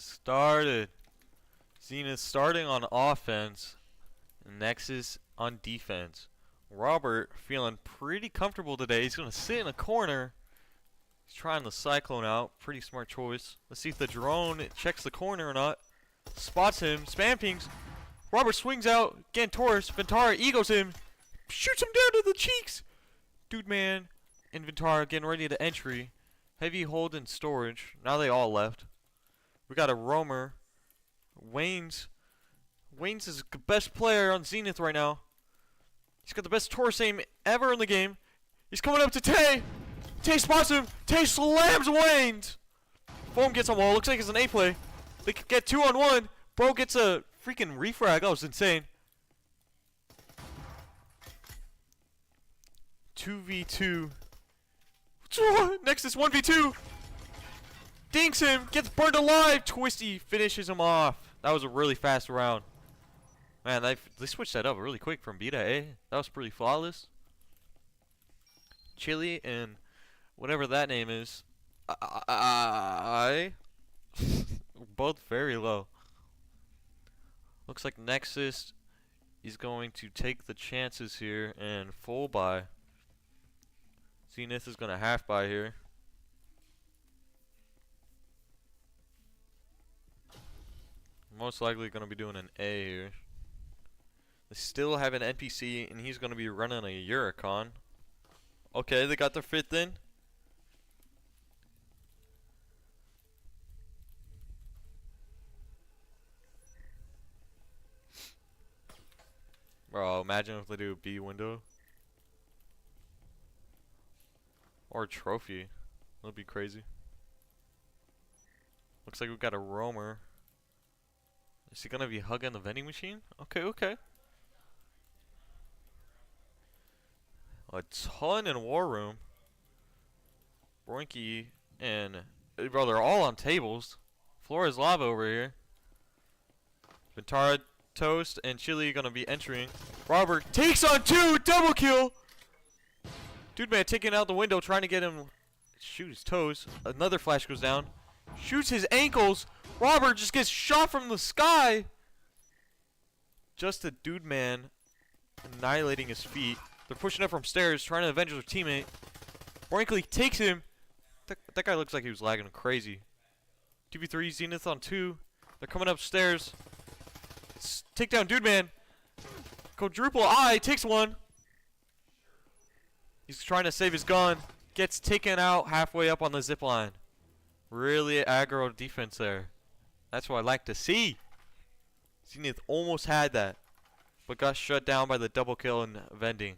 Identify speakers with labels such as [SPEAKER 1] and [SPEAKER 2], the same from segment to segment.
[SPEAKER 1] has started. Zenith starting on offense. Nexus on defense. Robert feeling pretty comfortable today. He's going to sit in a corner. He's trying the Cyclone out. Pretty smart choice. Let's see if the drone checks the corner or not. Spots him. Spam pings. Robert swings out. Again, Taurus. Ventara egos him. Shoots him down to the cheeks. Dude man and Ventara getting ready to entry. Heavy hold and storage. Now they all left. We got a roamer. Wayne's is the best player on Zenith right now. He's got the best Taurus aim ever in the game. He's coming up to Tay. Tay spots him. Tay slams Wayne's. Foam gets on wall. Looks like it's an A play. They could get 2-on-1. Bro gets a freaking refrag. That was insane. 2v2. Nexus 1v2. Dinks him. Gets burned alive. Twisty finishes him off. That was a really fast round. Man, they switched that up really quick from B to A. That was pretty flawless. Chili and whatever that name is. Both very low. Looks like Nexus is going to take the chances here and full buy. Zenith is going to half buy here. Most likely going to be doing an A here. They still have an NPC and he's going to be running a Uricon. Okay, they got their fifth in. Bro, imagine if they do a B window. Or a trophy. That'll be crazy. Looks like we got a roamer. Is he gonna be hugging the vending machine? Okay, okay. A ton in War Room. Broinky and bro, they're all on tables. Floor is lava over here. Ventara, Toast, and Chili gonna be entering. Robert takes on 2, double kill. Dude man taking out the window, trying to get him shoot his toes. Another flash goes down. Shoots his ankles. Robert just gets shot from the sky. Just a dude man annihilating his feet. They're pushing up from stairs, trying to avenge their teammate. Brinkley takes him. That guy looks like he was lagging crazy. 2v3, Zenith on 2. They're coming upstairs. Take down dude man. Quadruple I takes one. He's trying to save his gun. Gets taken out halfway up on the zip line. Really aggro defense there. That's what I like to see. Zenith almost had that, but got shut down by the double kill and vending.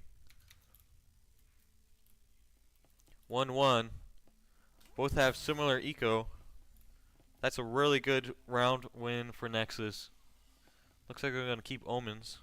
[SPEAKER 1] 1-1. Both have similar eco. That's a really good round win for Nexus. Looks like we're going to keep Omens.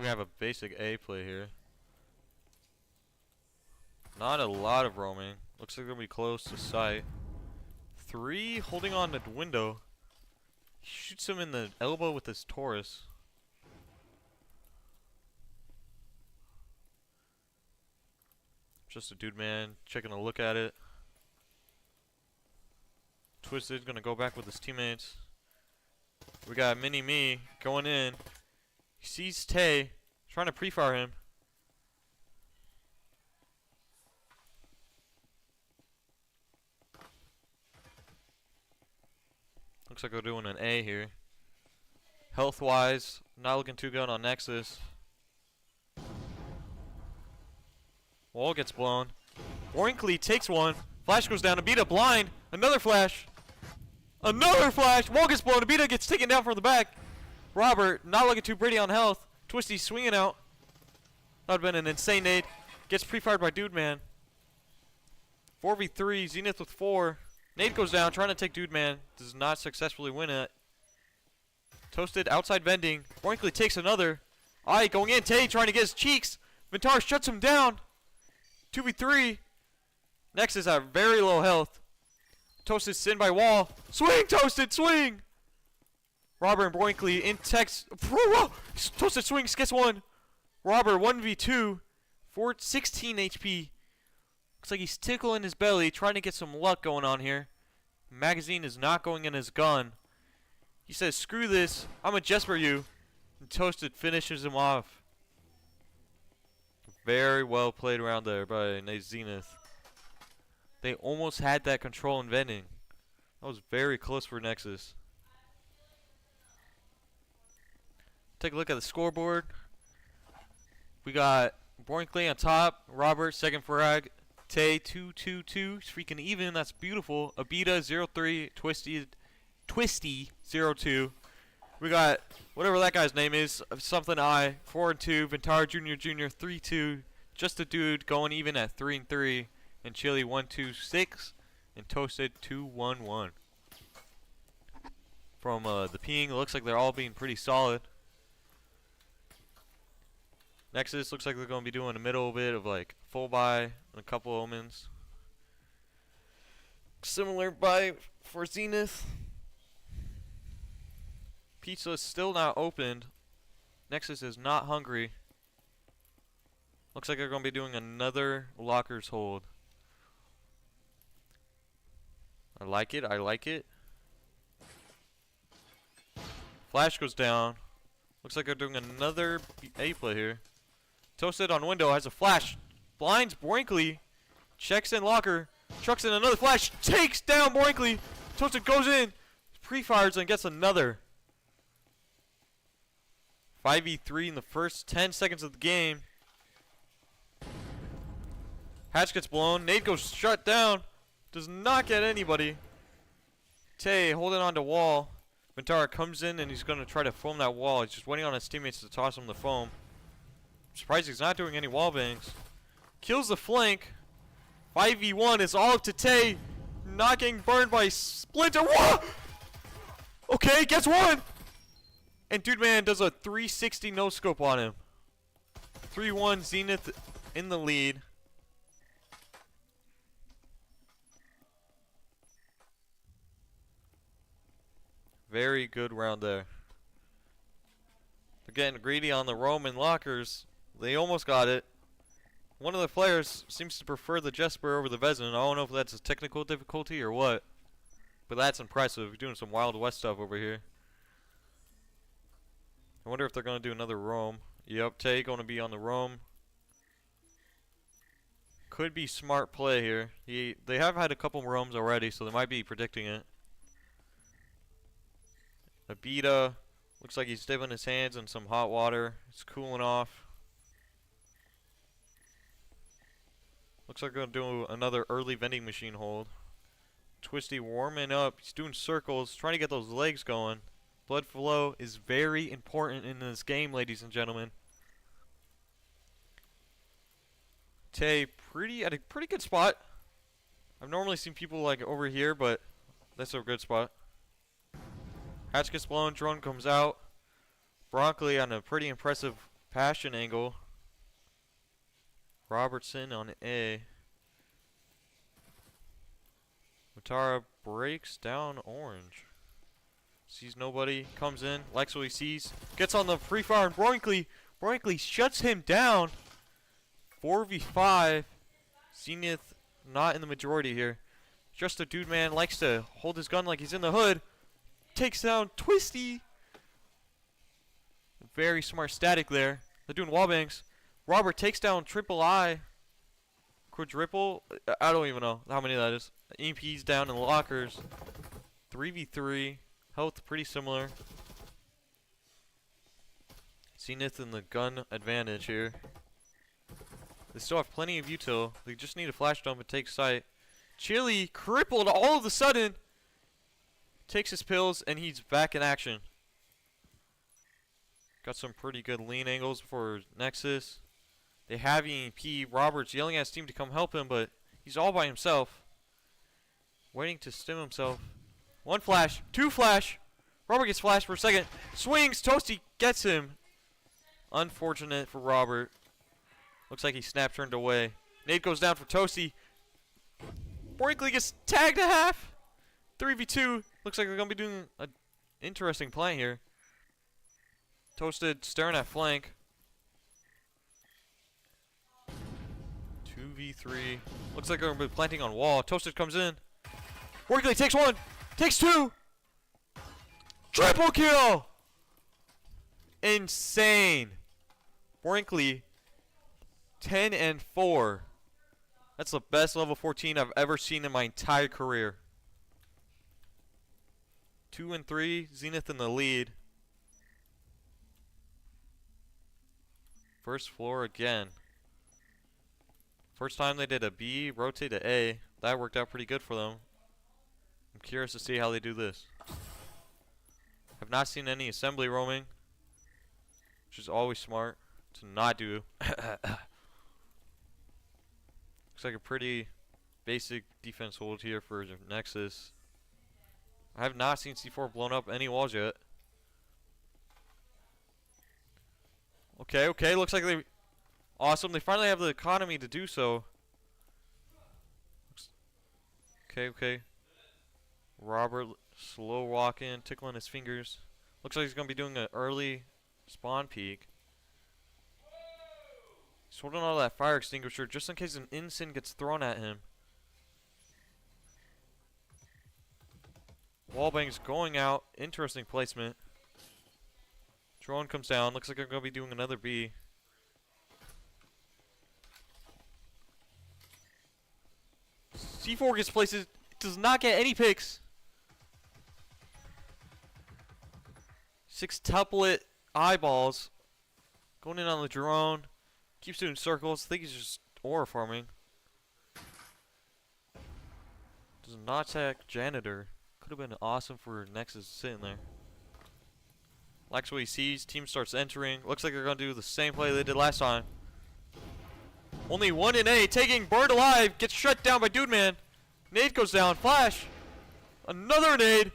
[SPEAKER 1] We have a basic A play here. Not a lot of roaming. Looks like we're gonna be close to sight. 3 holding on to the window. He shoots him in the elbow with his Taurus. Just a dude man checking a look at it. Twisted gonna go back with his teammates. We got Mini Me going in. He sees Tay, trying to pre-fire him. Looks like we're doing an A here. Health-wise, not looking too good on Nexus. Wall gets blown. Brinkley takes one. Flash goes down to beat up blind. Another flash. Another flash. Wall gets blown. Abita gets taken down from the back. Robert, not looking too pretty on health. Twisty swinging out. That would have been an insane nade. Gets pre-fired by Dude Man. 4v3. Zenith with 4. Nade goes down, trying to take Dude Man. Does not successfully win it. Toasted outside vending. Brinkley takes another. Aight going in. Tay trying to get his cheeks. Vintar shuts him down. 2v3. Nexus at very low health. Toasted sin by Wall. Swing, Toasted, swing! Robert and Brinkley in text. Toasted swings, gets one. Robert 1v2. 16 HP. Looks like he's tickling his belly, trying to get some luck going on here. Magazine is not going in his gun. He says, screw this, I'm a Jesper you. And Toasted finishes him off. Very well played around there by Zenith. They almost had that control in vending. That was very close for Nexus. Take a look at the scoreboard. We got Brinkley on top, Robert second frag, Tay 2-2-2, freaking even, that's beautiful. Abita 0-3, Twisty 0-2. We got whatever that guy's name is, something I 4-2, Vintar Jr. 3-2, just a dude going even at 3-3, and Chili 1-2-6, and Toasted 2-1-1. From the ping, it looks like they're all being pretty solid. Nexus looks like they're going to be doing a middle bit of like full buy and a couple omens. Similar buy for Zenith. Pizza is still not opened. Nexus is not hungry. Looks like they're going to be doing another lockers hold. I like it. I like it. Flash goes down. Looks like they're doing another A play here. Toasted on window, has a flash, blinds Brinkley, checks in locker, chucks in another flash, takes down Brinkley. Toasted goes in, pre-fires and gets another. 5v3 in the first 10 seconds of the game. Hatch gets blown, nade goes shut down, does not get anybody. Tay holding on to wall. Ventara comes in and he's going to try to foam that wall. He's just waiting on his teammates to toss him the foam. Surprised he's not doing any wall bangs. Kills the flank. 5v1 is all up to Tay. Not getting burned by Splinter. Whoa! Okay, gets one. And Dude Man does a 360 no scope on him. 3-1 Zenith in the lead. Very good round there. They're getting greedy on the Roman lockers. They almost got it. One of the players seems to prefer the Jesper over the Vezin. I don't know if that's a technical difficulty or what. But that's impressive. You're doing some Wild West stuff over here. I wonder if they're going to do another roam. Yep, Tay going to be on the roam. Could be smart play here. They have had a couple roams already, so they might be predicting it. Abita. Looks like he's dipping his hands in some hot water. It's cooling off. Looks like we're going to do another early vending machine hold. Twisty warming up. He's doing circles, trying to get those legs going. Blood flow is very important in this game, ladies and gentlemen. Tay at a pretty good spot. I've normally seen people like over here, but that's a good spot. Hatch gets blown, drone comes out. Broccoli on a pretty impressive passion angle. Robertson on A. Mutara breaks down orange. Sees nobody, comes in, likes what he sees. Gets on the free fire and Brinkley shuts him down. 4v5. Zenith not in the majority here. Just a Dude Man likes to hold his gun like he's in the hood. Takes down Twisty. Very smart static there. They're doing wall bangs. Robert takes down Triple I. Quadruple. I don't even know how many that is. EMP's down in the lockers. 3v3. Health pretty similar. Zenith in the gun advantage here. They still have plenty of util. They just need a flash dump and take sight. Chili crippled all of a sudden. takes his pills, and he's back in action. Got some pretty good lean angles for Nexus. They have EMP. Robert's yelling at his team to come help him, but he's all by himself. Waiting to stim himself. One flash. Two flash. Robert gets flashed for a second. Swings. Toasty gets him. Unfortunate for Robert. Looks like he snap turned away. Nade goes down for Toasty. Brinkley gets tagged a half. 3v2. Looks like they're going to be doing an interesting play here. Toasted staring at flank. 2v3. Looks like they're going to be planting on wall. Toasted comes in. Brinkley takes one. Takes two. Triple kill. Insane. Brinkley 10 and 4. That's the best level 14 I've ever seen in my entire career. 2 and 3, Zenith in the lead. First floor again. First time they did a B, rotate to A. That worked out pretty good for them. I'm curious to see how they do this. Have not seen any assembly roaming, which is always smart to not do. Looks like a pretty basic defense hold here for Nexus. I have not seen C4 blown up any walls yet. Okay, looks like they... Awesome, they finally have the economy to do so. Okay. Robert slow walking, tickling his fingers. Looks like he's going to be doing an early spawn peek. He's holding on to that fire extinguisher just in case an instant gets thrown at him. Wallbang's going out. Interesting placement. Drone comes down. Looks like they're going to be doing another B. C4 gets placed. It does not get any picks. 6 tuplet eyeballs. Going in on the drone. Keeps doing circles. I think he's just aura farming. Does not attack janitor. Could have been awesome for Nexus sitting there. Likes what he sees. Team starts entering. Looks like they're going to do the same play they did last time. Only 1 in A. Taking burned alive. Gets shut down by Dude Man. Nade goes down. Flash. Another nade.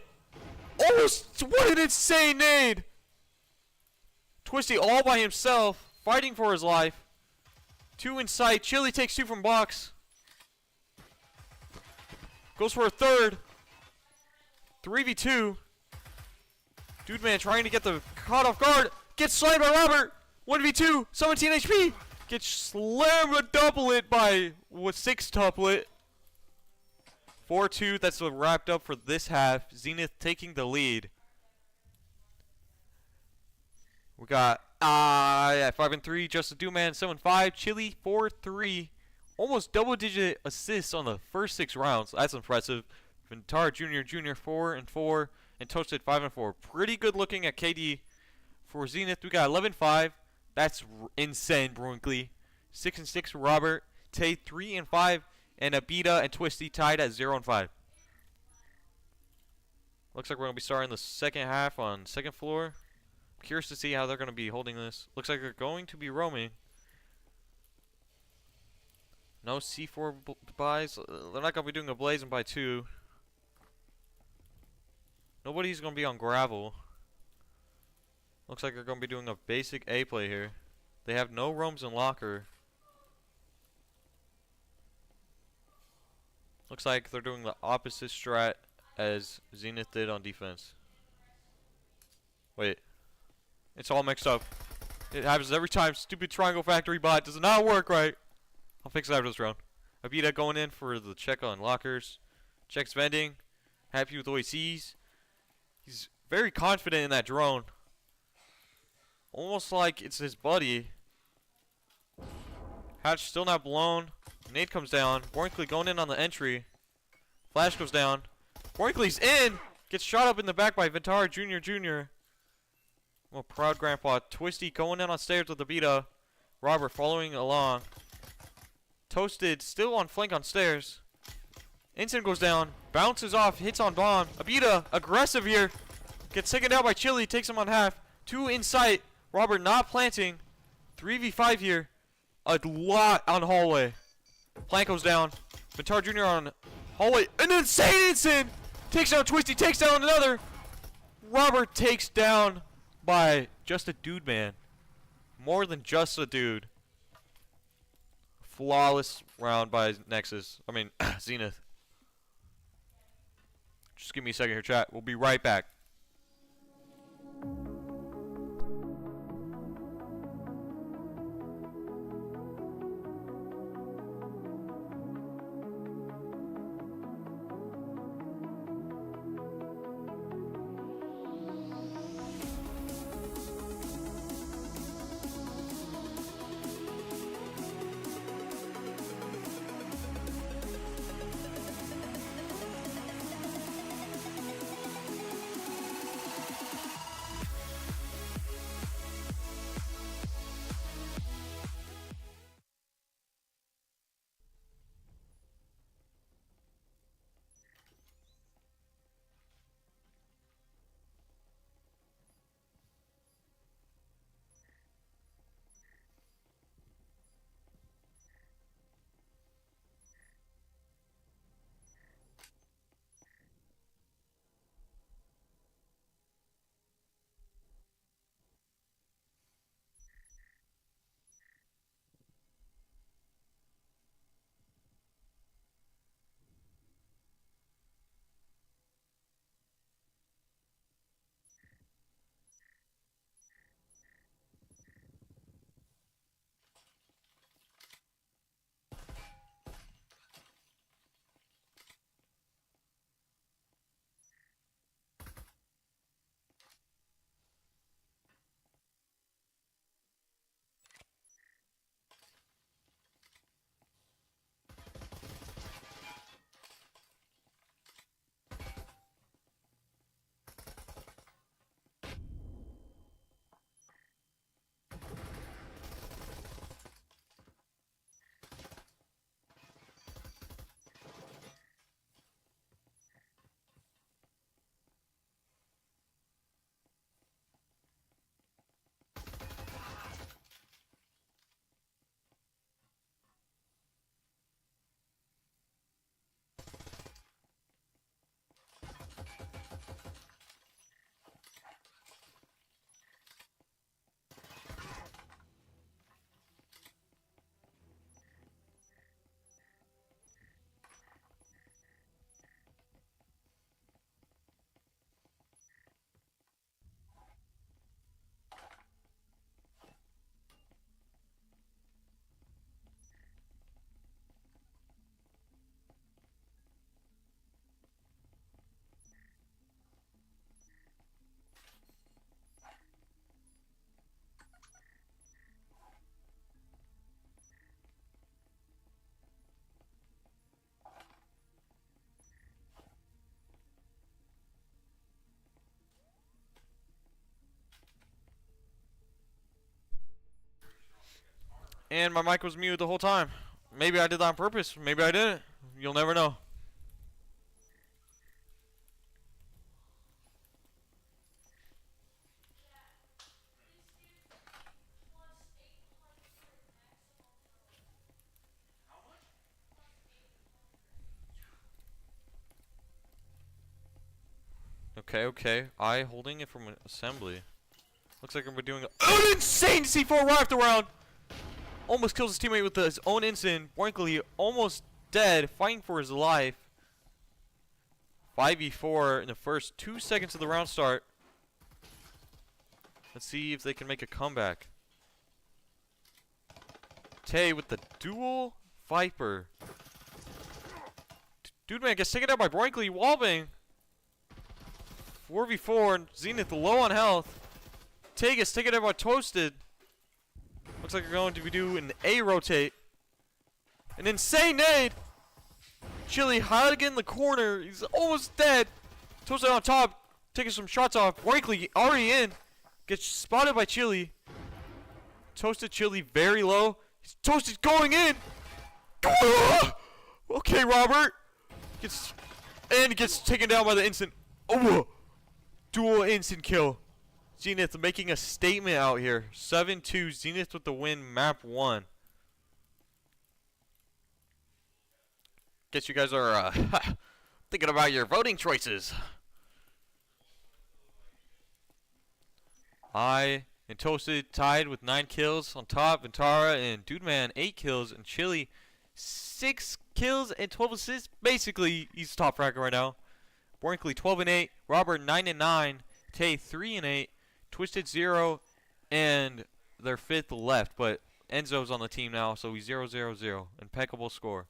[SPEAKER 1] Oh, what an insane nade. Twisty all by himself. Fighting for his life. 2 in sight. Chili takes 2 from box. Goes for a third. 3v2. Dude Man trying to get the caught off guard. Gets slammed by Robert. 1v2. 17 HP. Gets slammed a doublet by 6 tuplet. 4-2. That's what wrapped up for this half. Zenith taking the lead. We got 5 and 3. Justin Dooman 7-5. Chili 4-3. Almost double-digit assists on the first 6 rounds. That's impressive. Vintar Jr. 4 and 4. And Toasted 5 and 4. Pretty good looking at KD. For Zenith, we got 11-5. That's insane, Brinkley. 6 and 6 for Robert. Tay 3 and 5. And Abita and Twisty tied at 0 and 5. Looks like we're going to be starting the second half on second floor. Curious to see how they're going to be holding this. Looks like they're going to be roaming. No C4 buys. They're not going to be doing a blaze and buy 2. Nobody's going to be on gravel. Looks like they're going to be doing a basic A play here. They have no roams in locker. Looks like they're doing the opposite strat as Zenith did on defense. Wait. It's all mixed up. It happens every time. Stupid Triangle Factory bot does not work right. I'll fix that after this round. Abita going in for the check on lockers. Checks vending. Happy with what he sees. He's very confident in that drone. Almost like it's his buddy. Hatch still not blown. Nade comes down. Brinkley going in on the entry. Flash goes down. Brinkley's in. Gets shot up in the back by Vintar Jr. Well, proud grandpa. Twisty going in on stairs with the Abita. Robert following along. Toasted still on flank on stairs. Ensign goes down. Bounces off. Hits on bomb. Abita, aggressive here. Gets taken down by Chili. Takes him on half. 2 in sight. Robert not planting. 3v5 here. A lot on hallway. Plank goes down. Vitar Jr. on hallway. An insane Ensign! Takes down Twisty. Takes down another. Robert takes down by just a dude, man. More than just a dude. Flawless round by Nexus. I mean, Zenith. Just give me a second here, chat. We'll be right back. And my mic was muted the whole time. Maybe I did that on purpose. Maybe I didn't. You'll never know. Okay, okay. I holding it from an assembly. Looks like we're doing an insane C4 right after round. Almost kills his teammate with his own instant. Brinkley almost dead, fighting for his life. 5v4 in the first 2 seconds of the round start. Let's see if they can make a comeback. Tay with the dual Viper. Dude, man, gets taken out by Brinkley. Wallbang. 4v4. Zenith low on health. Tay gets taken out by Toasted. Looks like we're going to be doing an A rotate. An insane nade. Chili hiding in the corner. He's almost dead. Toasted on top. Taking some shots off. Brinkley already in. Gets spotted by Chili. Toasted Chili very low. Toasted going in. Okay, Robert. Gets taken down by the instant. Oh, dual instant kill. Zenith making a statement out here. 7-2. Zenith with the win. Map 1. Guess you guys are thinking about your voting choices. I and Toasted tied with 9 kills on top. Ventara and Dude Man 8 kills, and Chili 6 kills and 12 assists. Basically, he's top fragger right now. Brinkley 12-8. Robert 9-9. Tay 3-8. Twisted 0, and their 5th left, but Enzo's on the team now, so he's 0-0-0. Impeccable score.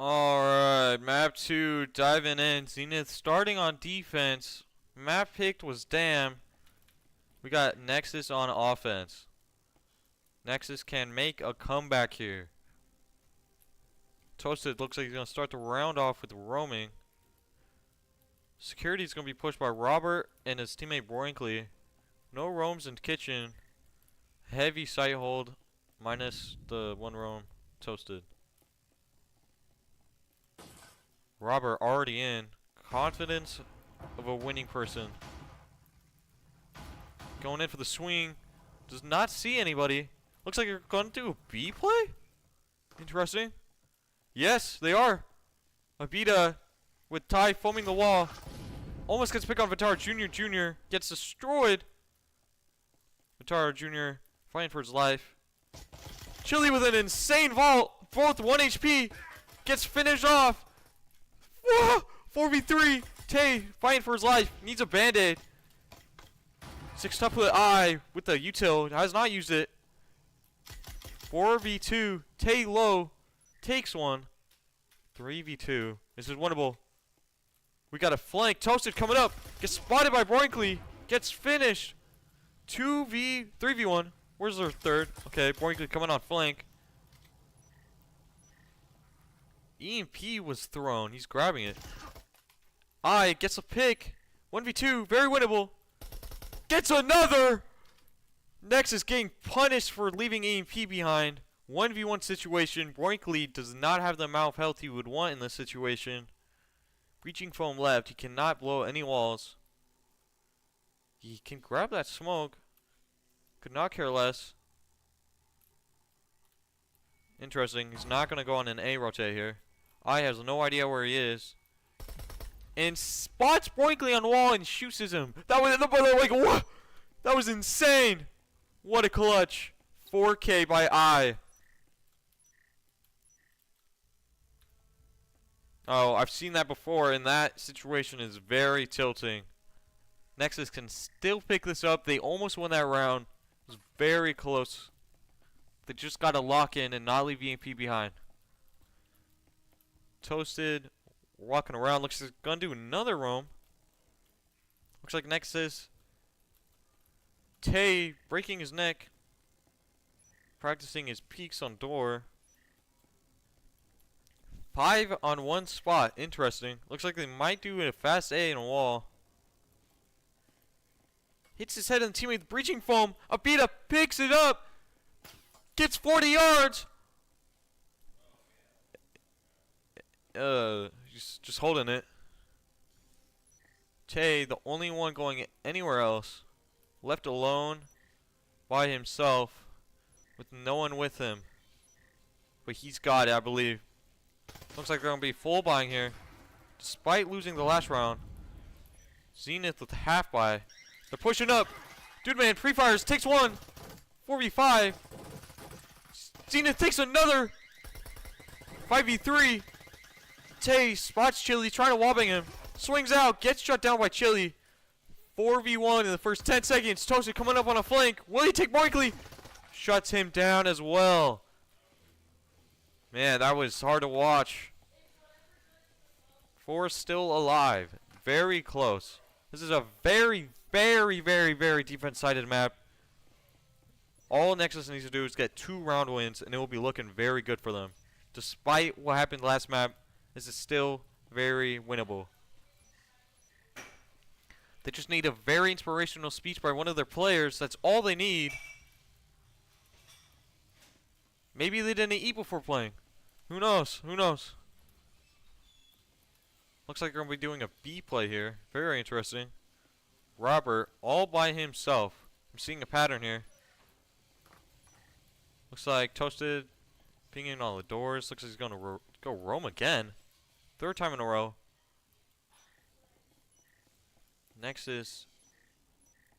[SPEAKER 1] Alright, map 2, diving in. Zenith starting on defense. Map picked was Dam. We got Nexus on offense. Nexus can make a comeback here. Toasted looks like he's going to start the round off with roaming. Security is going to be pushed by Robert and his teammate Brinkley. No roams in kitchen. Heavy sight hold minus the 1 roam. Toasted. Robert already in. Confidence of a winning person. Going in for the swing. Does not see anybody. Looks like you're going to do a B play? Interesting. Yes, they are. Abita with Ty foaming the wall. Almost gets picked on Vitara Jr. Gets destroyed. Vitara Jr. fighting for his life. Chili with an insane vault. Both 1 HP. Gets finished off. 4v3. Tay fighting for his life. Needs a band-aid. 6 top with I with the util. Has not used it. 4v2. Tay low. Takes one. 3v2. This is winnable. We got a flank. Toasted coming up. Gets spotted by Brinkley. Gets finished. 3v1. Where's their third? Okay, Brinkley coming on flank. EMP was thrown. He's grabbing it. I gets a pick. 1v2. Very winnable. Gets another. Nexus getting punished for leaving EMP behind. 1v1 situation. Brinkley does not have the amount of health he would want in this situation. Breaching foam left. He cannot blow any walls. He can grab that smoke. Could not care less. Interesting. He's not going to go on an A rotate here. I has no idea where he is. And spots Brinkley on wall and shoots him. That was like what? That was insane. What a clutch. 4K by I. Oh, I've seen that before, and that situation is very tilting. Nexus can still pick this up. They almost won that round. It was very close. They just got to lock in and not leave EMP behind. Toasted, walking around. Looks like he's going to do another roam. Looks like Nexus. Tay breaking his neck. Practicing his peeks on door. 5 on one spot. Interesting. Looks like they might do a fast A in a wall. Hits his head on the teammate with breaching foam. Abita picks it up. Gets 40 yards. Just holding it. Tay, the only one going anywhere else. Left alone by himself with no one with him. But he's got it, I believe. Looks like they're going to be full buying here. Despite losing the last round. Zenith with half buy. They're pushing up. Dude man, pre-fires, takes one. 4v5. Zenith takes another. 5v3. Tay spots Chili, trying to wallbang him. Swings out, gets shut down by Chili. 4v1 in the first 10 seconds. Toasted coming up on a flank. Will he take Moinkly? Shuts him down as well. Man, that was hard to watch. 4 still alive. Very close. This is a very, very, very, very defense-sided map. All Nexus needs to do is get 2 round wins, and it will be looking very good for them. Despite what happened last map, this is still very winnable. They just need a very inspirational speech by one of their players. That's all they need. Maybe they didn't eat before playing. Who knows? Who knows? Looks like they're going to be doing a B play here. Very interesting. Robert all by himself. I'm seeing a pattern here. Looks like Toasted pinging all the doors. Looks like he's going to go roam again. 3rd time in a row. Nexus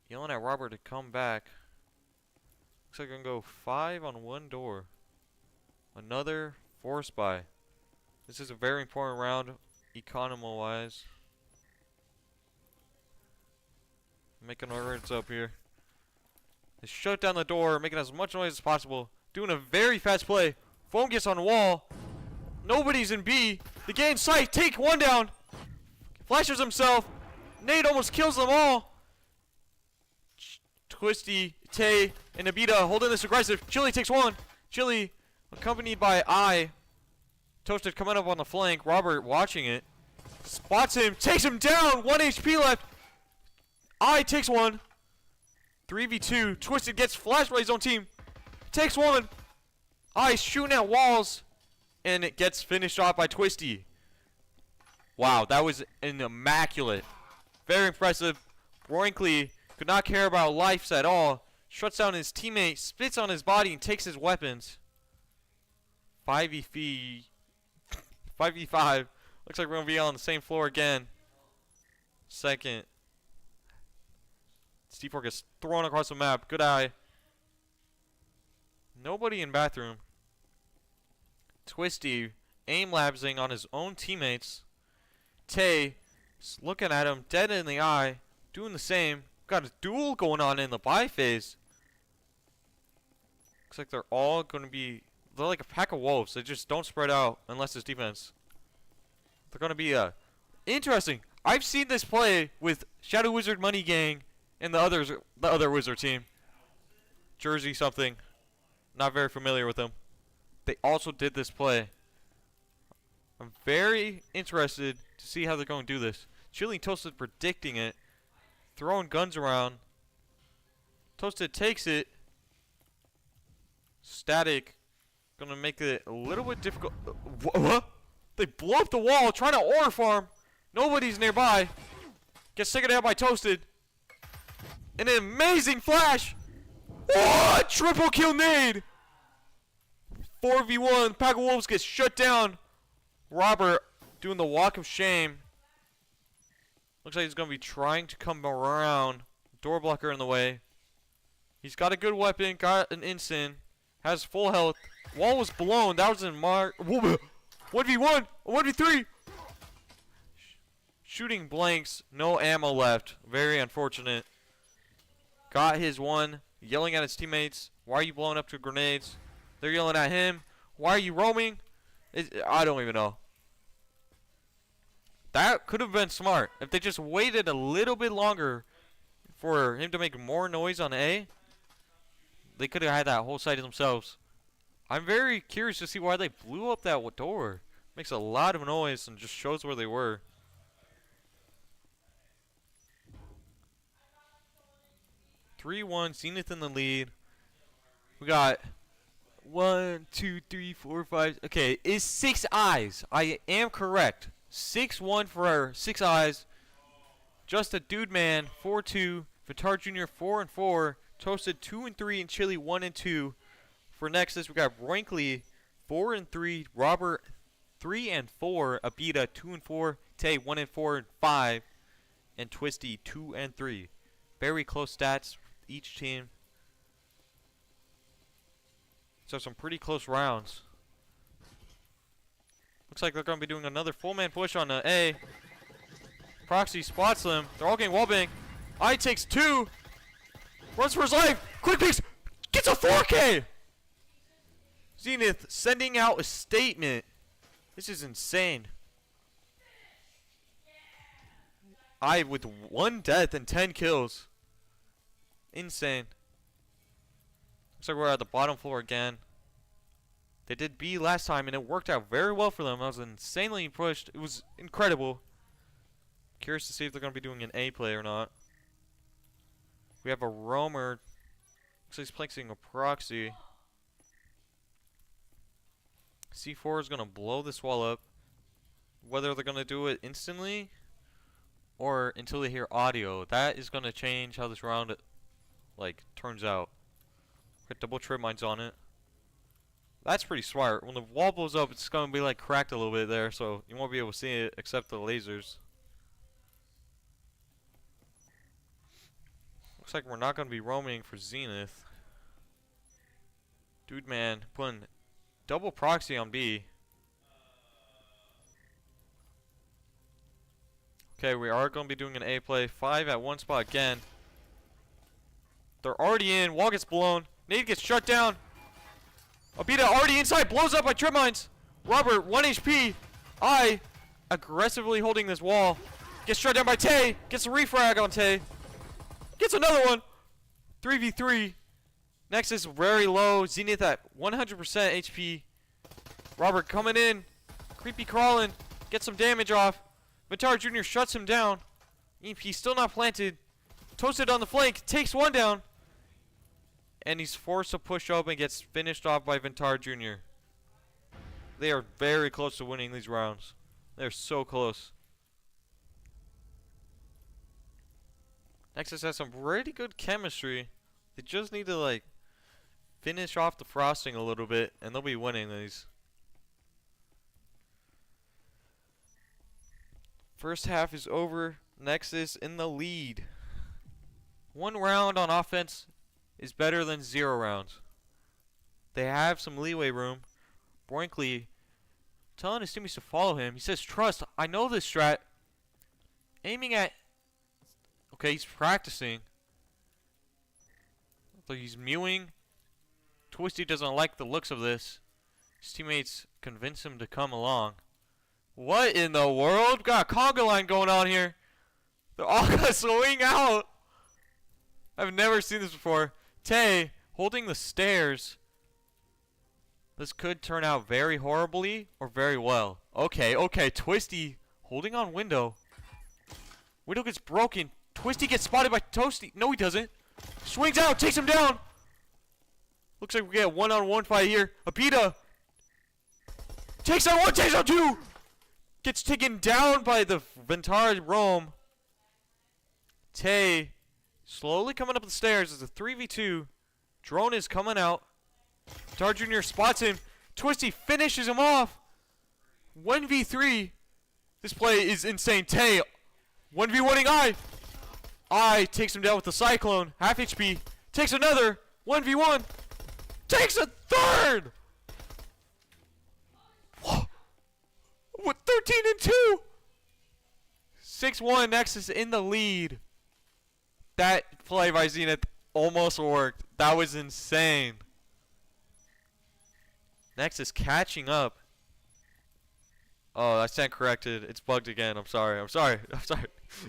[SPEAKER 1] yelling at Robert to come back. Looks like they're going to go 5 on one door. Another force buy. This is a very important round, economy-wise. Making our words up here. They shut down the door, making as much noise as possible. Doing a very fast play. Foam gets on the wall. Nobody's in B. They get in sight. Take one down. Flashes himself. Nate almost kills them all. Twisty, Tay, and Abita holding this aggressive. Chili takes one. Chili accompanied by I. Toasted coming up on the flank. Robert watching it. Spots him. Takes him down. 1 HP left. I takes one. 3v2. Twisted gets flashed by his own team. Takes one. I shooting at walls. And it gets finished off by Twisty. Wow, that was an immaculate. Very impressive. Moinkly could not care about lives at all. Shuts down his teammate, spits on his body, and takes his weapons. 5v5. Looks like we're going to be on the same floor again. Second. C4 gets thrown across the map. Good eye. Nobody in bathroom. Twisty aim-labsing on his own teammates. Tay looking at him dead in the eye. Doing the same. Got a duel going on in the buy phase. Looks like they're all going to be... They're like a pack of wolves. They just don't spread out unless it's defense. They're going to be interesting. I've seen this play with Shadow Wizard Money Gang and the other Wizard team. Jersey something. Not very familiar with them. They also did this play. I'm very interested to see how they're going to do this. Chili and Toasted predicting it. Throwing guns around. Toasted takes it. Static. Gonna make it a little bit difficult. What? They blow up the wall trying to ore farm. Nobody's nearby. Gets taken out by Toasted. And an amazing flash. What? Triple kill nade. 4v1. Pack of Wolves gets shut down. Robert doing the walk of shame. Looks like he's going to be trying to come around. Door blocker in the way. He's got a good weapon. Got an instant. Has full health. Wall was blown. That was in Mark. 1v1. 1v3. shooting blanks, no ammo left. Very unfortunate. Got his one, yelling at his teammates. Why are you blowing up 2 grenades? They're yelling at him. Why are you roaming? I don't even know. That could have been smart. If they just waited a little bit longer for him to make more noise on A, they could have had that whole site to themselves. I'm very curious to see why they blew up that door. Makes a lot of noise and just shows where they were. (3-1) Zenith in the lead. We got 1, 2, 3, 4, 5. Okay, it's 6 eyes. I am correct. 6-1 for our 6 eyes. Just a dude man 4-2. Vitar Jr. 4-4. Toasted 2-3 and Chili 1-2. For Nexus, we got Brinkley 4-3. Robert 3-4. Abita 2-4. Tay 1-4 and 5. And Twisty 2-3. Very close stats each team. So some pretty close rounds. Looks like they're going to be doing another full man push on A. Proxy spots them. They're all getting wallbang. I takes 2. Runs for his life. Quick peeks. Gets a 4K. Zenith sending out a statement. This is insane. I with 1 death and 10 kills. Insane. Looks like we're at the bottom floor again. They did B last time and it worked out very well for them. I was insanely pushed. It was incredible. Curious to see if they're going to be doing an A play or not. We have a roamer. Looks like he's placing a proxy. C4 is going to blow this wall up. Whether they're going to do it instantly or until they hear audio, that is going to change how this round turns out. Got double trip mines on it. That's pretty smart. When the wall blows up, it's going to be cracked a little bit there, so you won't be able to see it except the lasers. Looks like we're not going to be roaming for Zenith. Dude man putting double proxy on B. Okay, we are going to be doing an A play. 5 at 1 spot again. They're already in. Wall gets blown. Nade gets shut down. Abita already inside. Blows up by trip mines. Robert, 1 HP. I aggressively holding this wall. Gets shut down by Tay. Gets a refrag on Tay. Gets another one. 3v3. Nexus very low. Zenith at 100% HP. Robert coming in. Creepy crawling. Gets some damage off. Vitar Jr. shuts him down. EMP still not planted. Toasted on the flank. Takes 1 down. And he's forced to push up and gets finished off by Vitar Jr. They are very close to winning these rounds. They're so close. Nexus has some pretty good chemistry. They just need to finish off the frosting a little bit and they'll be winning these. First half is over. Nexus in the lead. 1 round on offense is better than 0 rounds. They have some leeway room. Brinkley telling his teammates to follow him. He says, trust, I know this strat. Aiming at... Okay, he's practicing. So he's mewing. Twisty doesn't like the looks of this. His teammates convince him to come along. What in the world? Got a conga line going on here. They're all gonna swing out. I've never seen this before. Tay holding the stairs. This could turn out very horribly or very well. Okay, Twisty holding on window. Window gets broken. Twisty gets spotted by Toasty. No, he doesn't. Swings out, takes him down. Looks like we get a 1-on-1 fight here. Abita takes on 1, takes on 2. Gets taken down by the Vitar Rome. Tay slowly coming up the stairs. It's a 3v2. Drone is coming out. Vitar Jr. spots him. Twisty finishes him off. 1v3. This play is insane. Tay 1v1ing I takes him down with the Cyclone. Half HP. Takes another. 1v1. Takes a third. With 13 and 2. 6-1, Nexus in the lead. That play by Zenith almost worked. That was insane. Nexus catching up. Oh, I stand corrected. It's bugged again. I'm sorry. I'm sorry.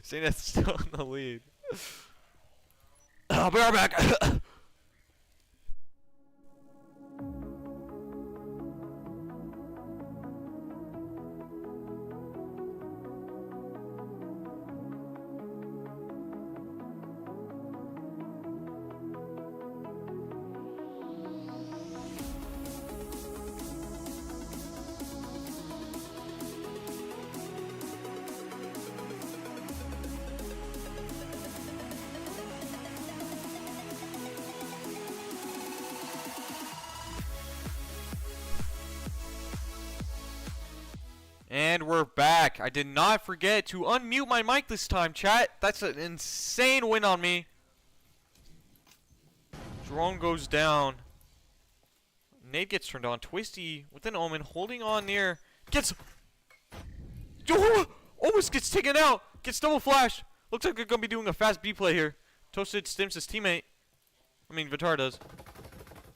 [SPEAKER 1] Zenith's still in the lead. I'll be right back. And we're back. I did not forget to unmute my mic this time, chat. That's an insane win on me. Drone goes down. Nade gets turned on. Twisty with an omen holding on near. Gets. Almost gets taken out. Gets double flash. Looks like they're going to be doing a fast B play here. Toasted stims his teammate. I mean, Vitar does.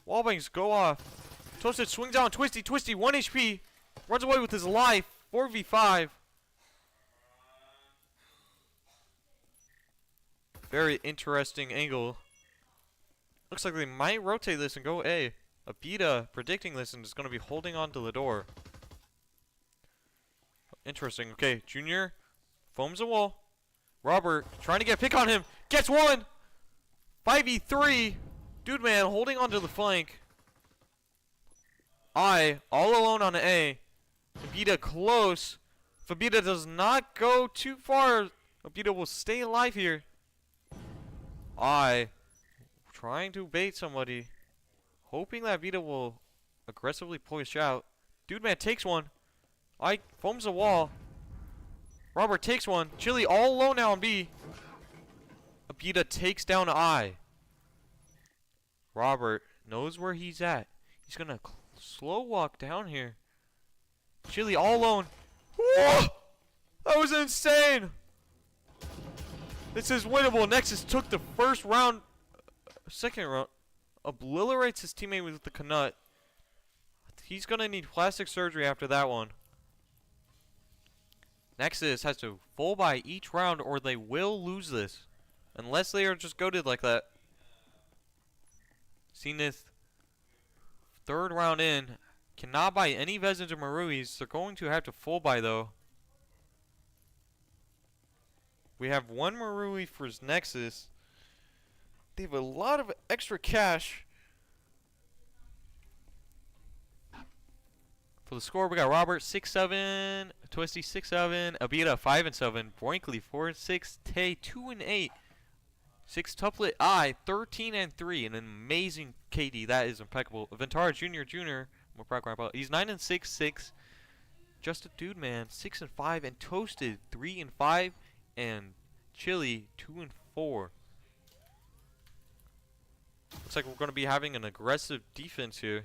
[SPEAKER 1] Wallbangs go off. Toasted swings down. Twisty. 1 HP. Runs away with his life. 4v5. Very interesting angle. Looks like they might rotate this and go A. Abita predicting this and is going to be holding on to the door. Interesting. Okay, Junior foams a wall. Robert trying to get a pick on him. Gets one. 5v3. Dude man holding on to the flank. I all alone on A. Abita close. If Abita does not go too far, Abita will stay alive here. I trying to bait somebody, hoping that Abita will aggressively push out. Dude man takes one. I foams a wall. Robert takes one. Chili all alone now on B. Abita takes down I. Robert knows where he's at. He's gonna slow walk down here. Chili all alone. Whoa! That was insane. This is winnable. Nexus took the first round. Second round. Obliterates his teammate with the Knut. He's going to need plastic surgery after that one. Nexus has to full buy each round or they will lose this. Unless they are just goated like that. Zenith. Third round in. Cannot buy any Vezins or Maruis. They're going to have to full buy though. We have one Marui for his Nexus. They have a lot of extra cash. For the score, we got Robert 6-7, Twisty 6-7, Abita 5-7, Boinkley 4-6, Tay 2-8, 6 Tuplet I 13-3, an amazing KD. That is impeccable. Ventara Jr. He's 9-6. Just a dude, man. 6-5 and Toasted 3-5 and Chili 2-4. Looks like we're going to be having an aggressive defense here.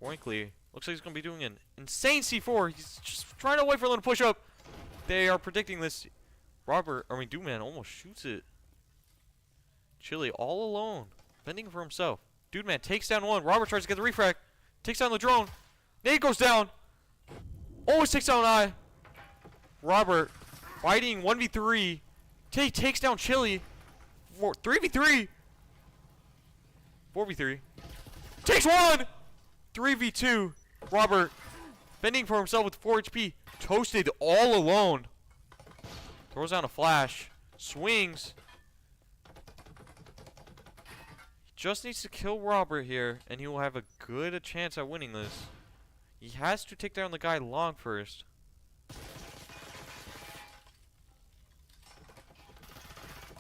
[SPEAKER 1] Boinkley looks like he's going to be doing an insane C4. He's just trying to wait for them to push up. They are predicting this. Dude man almost shoots it. Chili all alone, fending for himself. Dude man takes down one. Robert tries to get the refract. Takes down the drone. Nade goes down. Always takes down I. Robert fighting 1v3. Tay takes down Chili. 3v3. 4v3. Takes one. 3v2. Robert fending for himself with 4 HP. Toasted all alone. Throws down a flash. Swings. Just needs to kill Robert here, and he will have a good chance at winning this. He has to take down the guy long first.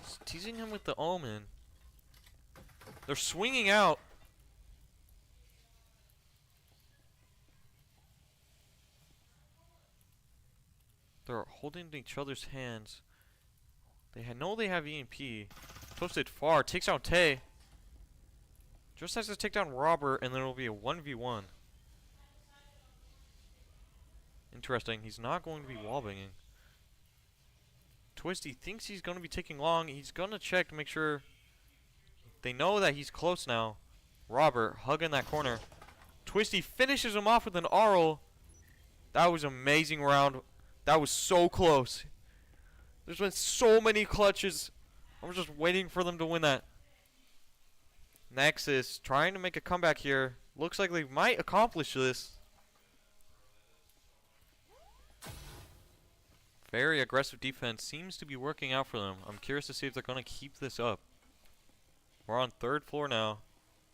[SPEAKER 1] He's teasing him with the omen. They're swinging out. They're holding each other's hands. They know they have EMP. Toasted far. Takes out Tay. Just has to take down Robert, and then it'll be a 1v1. Interesting. He's not going to be wallbanging. Twisty thinks he's going to be taking long. He's going to check to make sure they know that he's close now. Robert hugging that corner. Twisty finishes him off with an RL. That was an amazing round. That was so close. There's been so many clutches. I was just waiting for them to win that. Nexus trying to make a comeback here. Looks like they might accomplish this. Very aggressive defense seems to be working out for them. I'm curious to see if they're going to keep this up. We're on third floor now.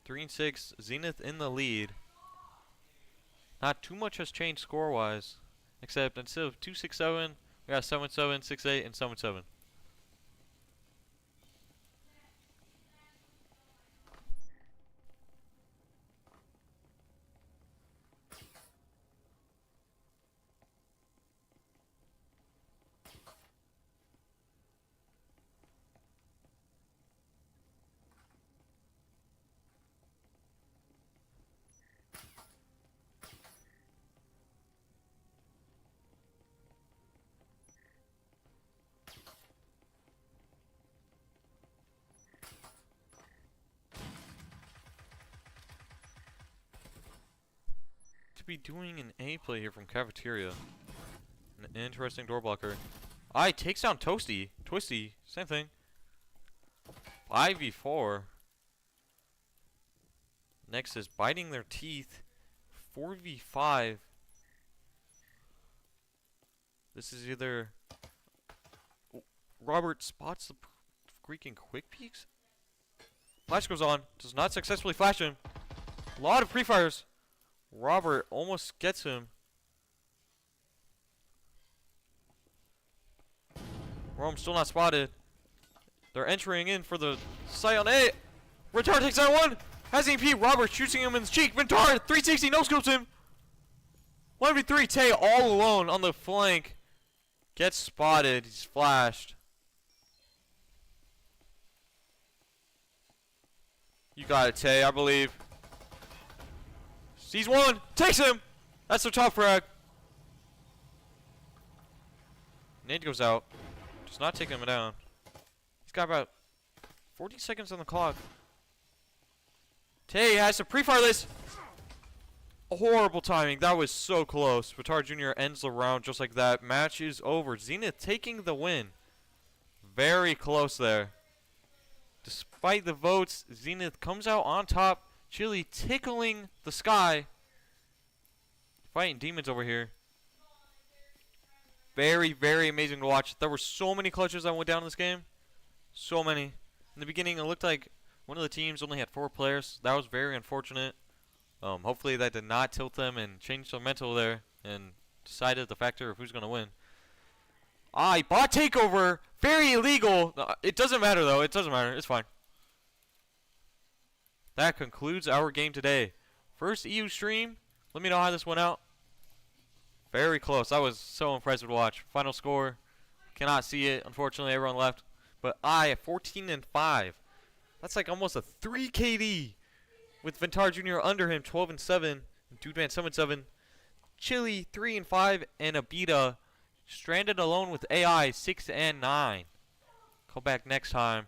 [SPEAKER 1] 3-6, Zenith in the lead. Not too much has changed score-wise, except instead of 2-6-7, we got 7-7, 6-8, and 7-7. Be doing an A play here from Cafeteria. An interesting door blocker. Takes down Toasty. Twisty, same thing. 5v4. Nexus biting their teeth. 4v5. This is either Robert spots the freaking quick peeks. Flash goes on. Does not successfully flash him. A lot of pre-fires. Robert almost gets him. Rome still not spotted. They're entering in for the sight on A. Vintar takes that one. Has EP. Robert shooting him in the cheek. Vintar 360 no scopes him. 1v3. Tay all alone on the flank. Gets spotted. He's flashed. You got it, Tay, I believe. Sees one, takes him. That's the top frag. Nade goes out. Does not take him down. He's got about 40 seconds on the clock. Tay has to pre-fire this. Horrible timing. That was so close. Vintar Jr. ends the round just like that. Match is over. Zenith taking the win. Very close there. Despite the votes, Zenith comes out on top. Chili tickling the sky. Fighting demons over here. Very, very amazing to watch. There were so many clutches that went down in this game. So many. In the beginning, it looked like one of the teams only had 4 players. That was very unfortunate. Hopefully that did not tilt them and change the mental there and decided the factor of who's going to win. Bot takeover. Very illegal. It doesn't matter, though. It doesn't matter. It's fine. That concludes our game today. First EU stream. Let me know how this went out. Very close. That was so impressive to watch. Final score. Cannot see it. Unfortunately, everyone left. But at 14-5. That's like almost a 3 KD. With Vintar Jr. under him, 12-7. And Dude Man 7-7. Chili 3-5. And Abita stranded alone with AI 6-9. Come back next time.